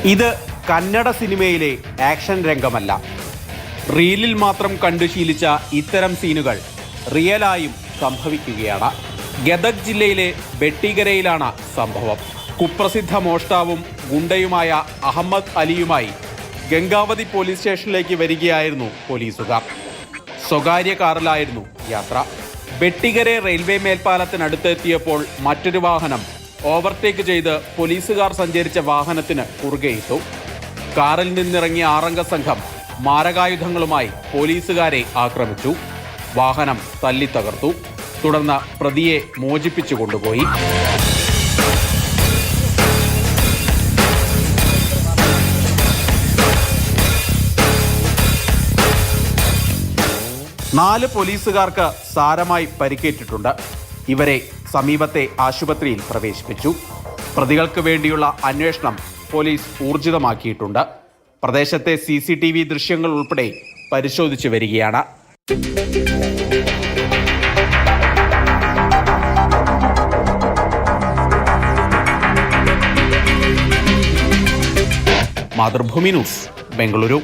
ഇത് കന്നഡ സിനിമയിലെ ആക്ഷൻ രംഗമല്ല. റീലിൽ മാത്രം കണ്ടു ശീലിച്ച ഇത്തരം സീനുകൾ റിയലായും സംഭവിക്കുകയാണ്. ഗദഗ് ജില്ലയിലെ ബെട്ടിഗരയിലാണ് സംഭവം. കുപ്രസിദ്ധ മോഷ്ടാവും ഗുണ്ടയുമായ അഹമ്മദ് അലിയുമായി ഗംഗാവതി പോലീസ് സ്റ്റേഷനിലേക്ക് വരികയായിരുന്നു പോലീസുകാർ. സ്വകാര്യ കാറിലായിരുന്നു യാത്ര. ബെട്ടിഗരെ റെയിൽവേ മേൽപ്പാലത്തിനടുത്തെത്തിയപ്പോൾ മറ്റൊരു വാഹനം ഓവർടേക്ക് ചെയ്ത് പോലീസുകാർ സഞ്ചരിച്ച വാഹനത്തിന് കുറുകെയിട്ടു. കാറിൽ നിന്നിറങ്ങിയ 6 സംഘം മാരകായുധങ്ങളുമായി പോലീസുകാരെ ആക്രമിച്ചു. വാഹനം തല്ലിത്തകർത്തു. തുടർന്ന് പ്രതിയെ മോചിപ്പിച്ചു കൊണ്ടുപോയി. നാല് പോലീസുകാർക്ക് സാരമായി പരിക്കേറ്റിട്ടുണ്ട്. ഇവരെ സമീപത്തെ ആശുപത്രിയിൽ പ്രവേശിപ്പിച്ചു. പ്രതികൾക്ക് വേണ്ടിയുള്ള അന്വേഷണം പോലീസ് ഊർജിതമാക്കിയിട്ടുണ്ട്. പ്രദേശത്തെ CCTV ദൃശ്യങ്ങൾ ഉൾപ്പെടെ പരിശോധിച്ചു വരികയാണ്. മാതൃഭൂമി ന്യൂസ്, ബംഗളൂരു.